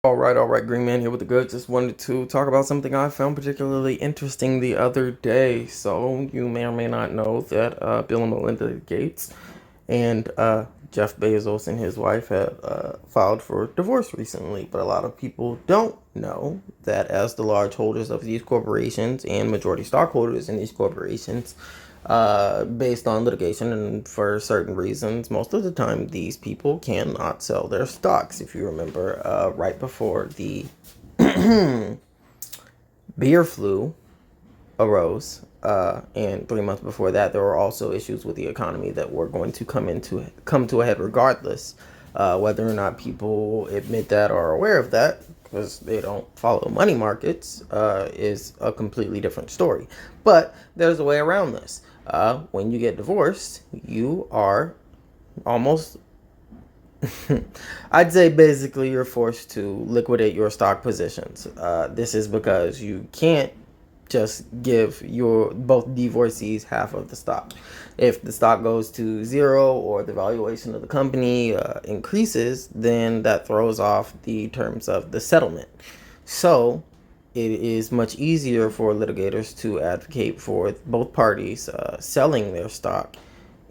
All right, Green Man here with the goods. Just wanted to talk about something I found particularly interesting the other day. So, you may or may not know that Bill and Melinda Gates and Jeff Bezos and his wife have filed for divorce recently. But a lot of people don't know that as the large holders of these corporations and majority stockholders in these corporations, based on litigation and for certain reasons, most of the time these people cannot sell their stocks. If you remember, right before the beer flu arose, and 3 months before that, there were also issues with the economy that were going to come to a head regardless, whether or not people admit that or are aware of that, because they don't follow money markets, is a completely different story. But there's a way around this. When you get divorced, you are almost I'd say basically you're forced to liquidate your stock positions. This is because you can't just give your both divorcees half of the stock. If the stock goes to zero or the valuation of the company increases, then that throws off the terms of the settlement. So it is much easier for litigators to advocate for both parties selling their stock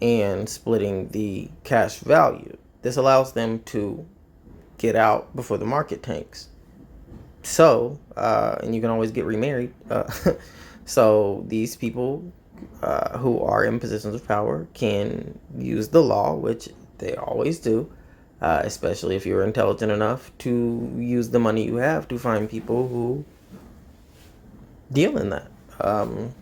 and splitting the cash value. This allows them to get out before the market tanks. So, and you can always get remarried. So these people who are in positions of power can use the law, which they always do, especially if you're intelligent enough to use the money you have to find people who deal in that.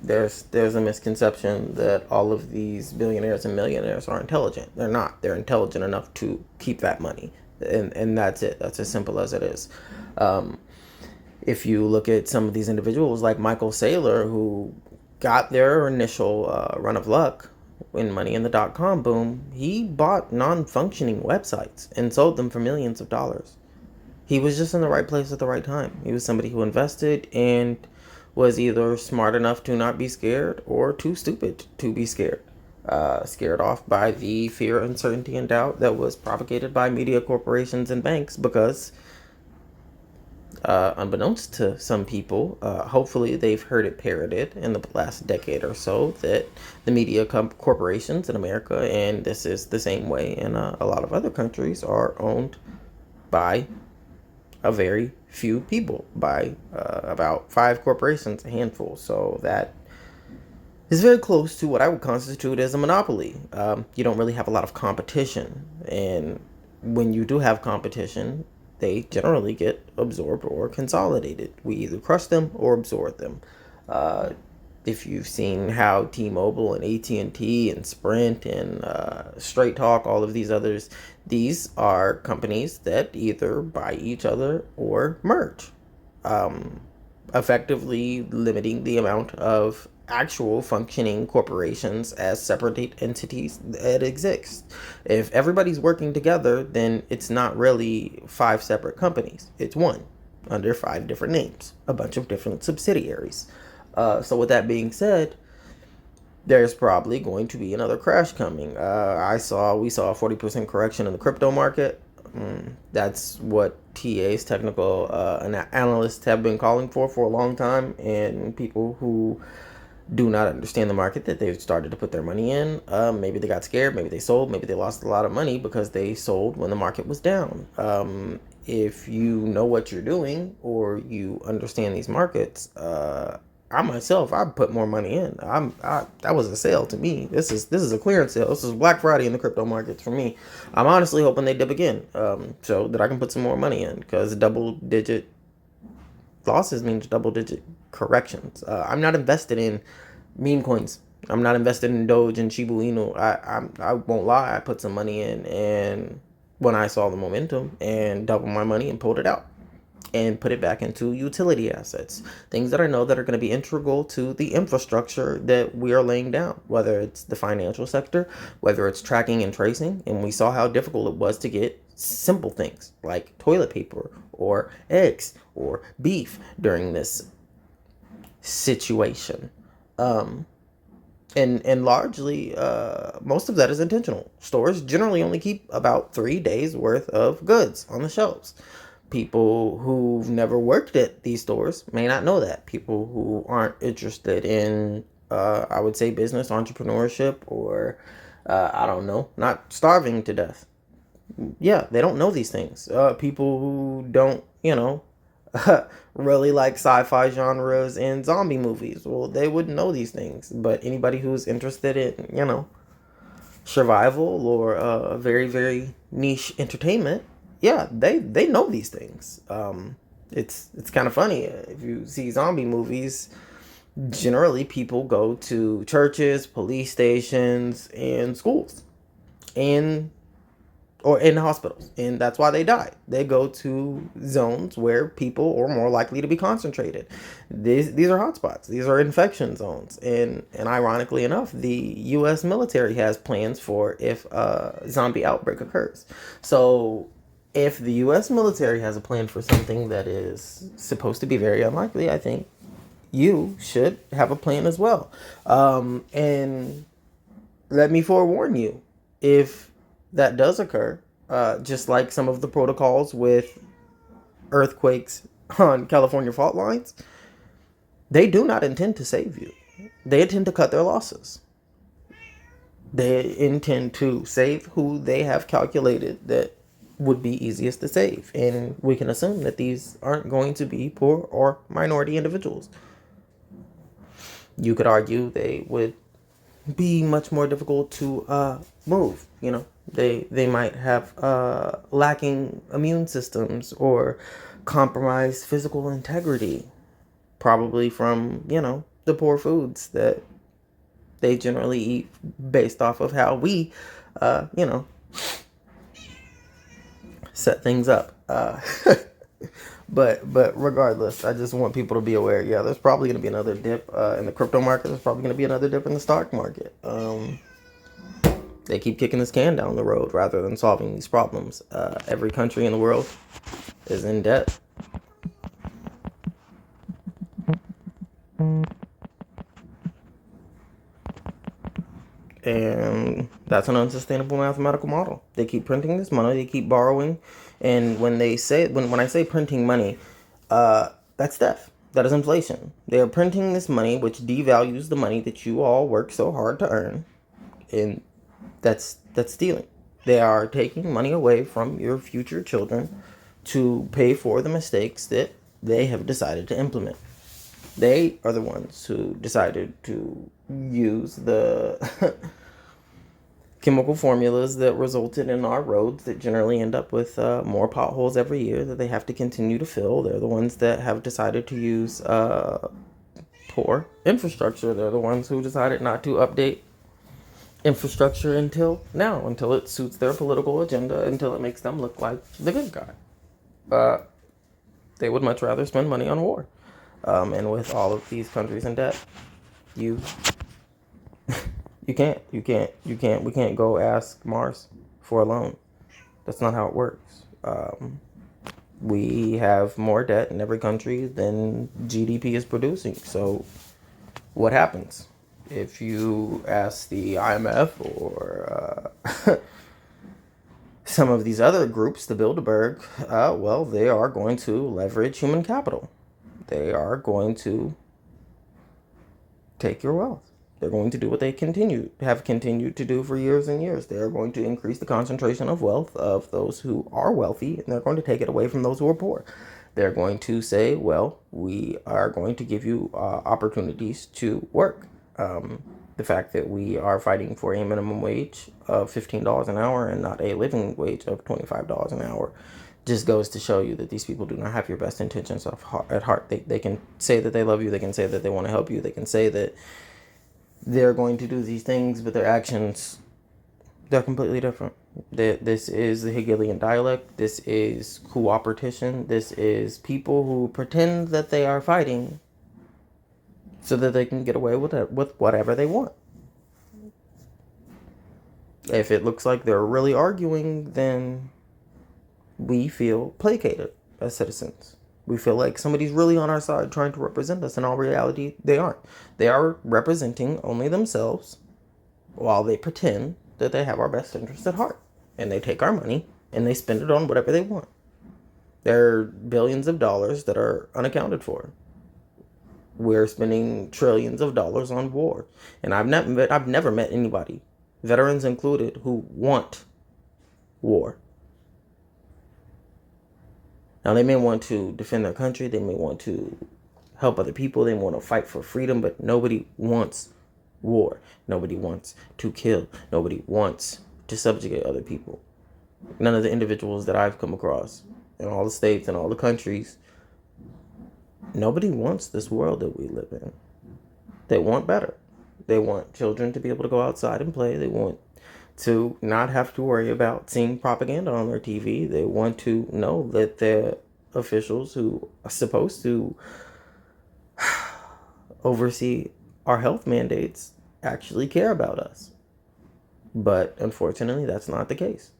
There's a misconception that all of these billionaires and millionaires are intelligent. They're not. They're intelligent enough to keep that money, and that's it. That's as simple as it is. Um, if you look at some of these individuals like Michael Saylor, who got their initial run of luck when money in the dot-com boom, he bought non-functioning websites and sold them for millions of dollars. He was just in the right place at the right time. He was somebody who invested and was either smart enough to not be scared or too stupid to be scared. Scared off by the fear, uncertainty, and doubt that was propagated by media corporations and banks because, unbeknownst to some people, hopefully they've heard it parroted in the last decade or so that the media corporations in America, and this is the same way in a lot of other countries, are owned by a very few people, by about five corporations, a handful. So that is very close to what I would constitute as a monopoly. You don't really have a lot of competition. And when you do have competition, they generally get absorbed or consolidated. We either crush them or absorb them. Uh, if you've seen how T-Mobile and AT&T and T and Sprint and Straight Talk, all of these others, these are companies that either buy each other or merge, um, effectively limiting the amount of actual functioning corporations as separate entities that exist. If everybody's working together, then it's not really five separate companies. It's one under five different names, a bunch of different subsidiaries. So with that being said, there's probably going to be another crash coming. We saw a 40% correction in the crypto market. That's what TA's technical analysts have been calling for a long time, and people who do not understand the market that they've started to put their money in. Maybe they got scared, maybe they sold, maybe they lost a lot of money because they sold when the market was down. If you know what you're doing or you understand these markets, I myself, I put more money in. That was a sale to me. This is a clearance sale. This is Black Friday in the crypto markets for me. I'm honestly hoping they dip again, so that I can put some more money in, because double digit losses means double digit corrections. I'm not invested in meme coins. I'm not invested in Doge and Shiba Inu. I won't lie. I put some money in, and when I saw the momentum, and doubled my money and pulled it out and put it back into utility assets, things that I know that are going to be integral to the infrastructure that we are laying down, whether it's the financial sector, whether it's tracking and tracing. And we saw how difficult it was to get simple things like toilet paper or eggs or beef during this situation. Um, and largely, most of that is intentional. Stores generally only keep about 3 days worth of goods on the shelves. People who've never worked at these stores may not know that. People who aren't interested in, I would say, business, entrepreneurship, or, I don't know, not starving to death. Yeah, they don't know these things. People who don't, really like sci-fi genres and zombie movies, well, they wouldn't know these things. But anybody who's interested in, survival or very, very niche entertainment, yeah, they know these things. It's kind of funny if you see zombie movies. Generally, people go to churches, police stations, and schools, and or in hospitals, and that's why they die. They go to zones where people are more likely to be concentrated. These are hotspots. These are infection zones, and ironically enough, the U.S. military has plans for if a zombie outbreak occurs. So, if the U.S. military has a plan for something that is supposed to be very unlikely, I think you should have a plan as well. And let me forewarn you, if that does occur, just like some of the protocols with earthquakes on California fault lines, they do not intend to save you. They intend to cut their losses. They intend to save who they have calculated that would be easiest to save. And we can assume that these aren't going to be poor or minority individuals. You could argue they would be much more difficult to move. They might have lacking immune systems or compromised physical integrity, probably from the poor foods that they generally eat, based off of how we you know set things up. But regardless, I just want people to be aware. Yeah, there's probably going to be another dip in the crypto market. There's probably going to be another dip in the stock market. They keep kicking this can down the road rather than solving these problems. Every country in the world is in debt. And that's an unsustainable mathematical model. They keep printing this money, they keep borrowing, and when I say printing money, that's theft. That is inflation. They are printing this money, which devalues the money that you all work so hard to earn, and that's stealing. They are taking money away from your future children to pay for the mistakes that they have decided to implement. They are the ones who decided to use the chemical formulas that resulted in our roads that generally end up with more potholes every year that they have to continue to fill. They're the ones that have decided to use poor infrastructure. They're the ones who decided not to update infrastructure until now, until it suits their political agenda, until it makes them look like the good guy. They would much rather spend money on war. And with all of these countries in debt, you we can't go ask Mars for a loan. That's not how it works. We have more debt in every country than GDP is producing. So what happens? If you ask the IMF or some of these other groups, the Bilderberg, well, they are going to leverage human capital. They are going to take your wealth. They're going to do what they have continued to do for years and years. They are going to increase the concentration of wealth of those who are wealthy, and they're going to take it away from those who are poor. They're going to say, well, we are going to give you opportunities to work. The fact that we are fighting for a minimum wage of $15 an hour and not a living wage of $25 an hour just goes to show you that these people do not have your best intentions at heart. They can say that they love you. They can say that they want to help you. They can say that they're going to do these things, but their actions, they're completely different. This is the Hegelian dialect. This is cooperation. This is people who pretend that they are fighting so that they can get away with whatever they want. If it looks like they're really arguing, then we feel placated as citizens. We feel like somebody's really on our side trying to represent us. In all reality, they aren't. They are representing only themselves while they pretend that they have our best interests at heart. And they take our money and they spend it on whatever they want. There are billions of dollars that are unaccounted for. We're spending trillions of dollars on war. And I've never met anybody, veterans included, who want war. Now, they may want to defend their country, they may want to help other people, they want to fight for freedom, but nobody wants war. Nobody wants to kill. Nobody wants to subjugate other people. None of the individuals that I've come across in all the states and all the countries, nobody wants this world that we live in. They want better. They want children to be able to go outside and play. They want to not have to worry about seeing propaganda on their TV. They want to know that the officials who are supposed to oversee our health mandates actually care about us. But unfortunately, that's not the case.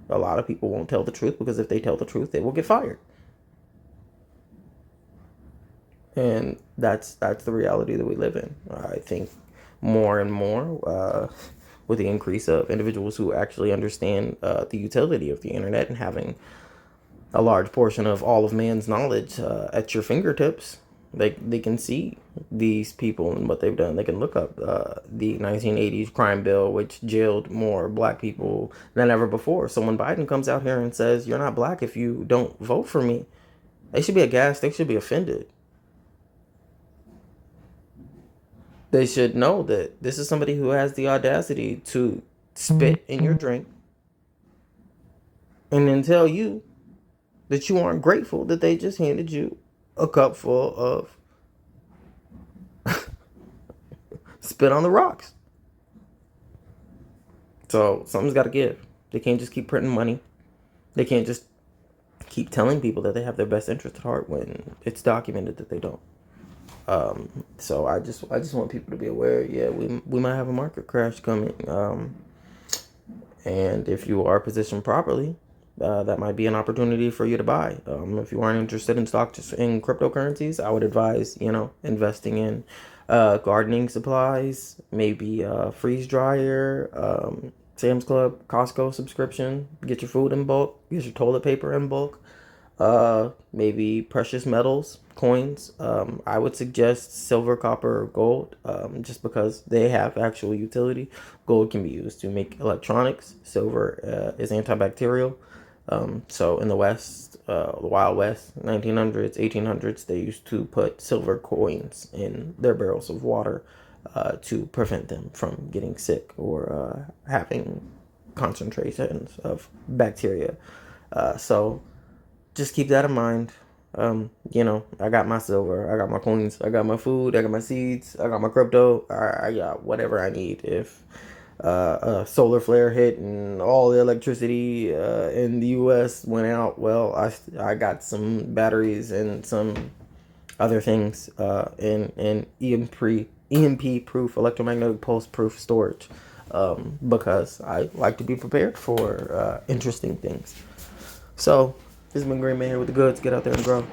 A lot of people won't tell the truth because if they tell the truth, they will get fired. And that's the reality that we live in. I think more and more with the increase of individuals who actually understand the utility of the internet and having a large portion of all of man's knowledge at your fingertips. They can see these people and what they've done. They can look up the 1980s crime bill, which jailed more black people than ever before. So when Biden comes out here and says, "You're not black if you don't vote for me," they should be aghast. They should be offended. They should know that this is somebody who has the audacity to spit in your drink and then tell you that you aren't grateful that they just handed you a cup full of spit on the rocks. So something's got to give. They can't just keep printing money. They can't just keep telling people that they have their best interest at heart when it's documented that they don't. So I just want people to be aware. Yeah, we might have a market crash coming. And if you are positioned properly, that might be an opportunity for you to buy. If you aren't interested in stocks in cryptocurrencies, I would advise, investing in gardening supplies, maybe a freeze dryer, Sam's Club, Costco subscription, get your food in bulk, get your toilet paper in bulk, maybe precious metals, coins. I would suggest silver, copper, or gold, just because they have actual utility. Gold can be used to make electronics. Silver is antibacterial. So in the West, the Wild West, 1900s, 1800s, they used to put silver coins in their barrels of water to prevent them from getting sick or having concentrations of bacteria. So just keep that in mind. I got my silver, I got my coins, I got my food, I got my seeds, I got my crypto, I got whatever I need. If a solar flare hit and all the electricity in the U.S. went out, well, I got some batteries and some other things in EMP proof, electromagnetic pulse proof storage, because I like to be prepared for interesting things. So this has been Green Man here with the goods. Get out there and grow.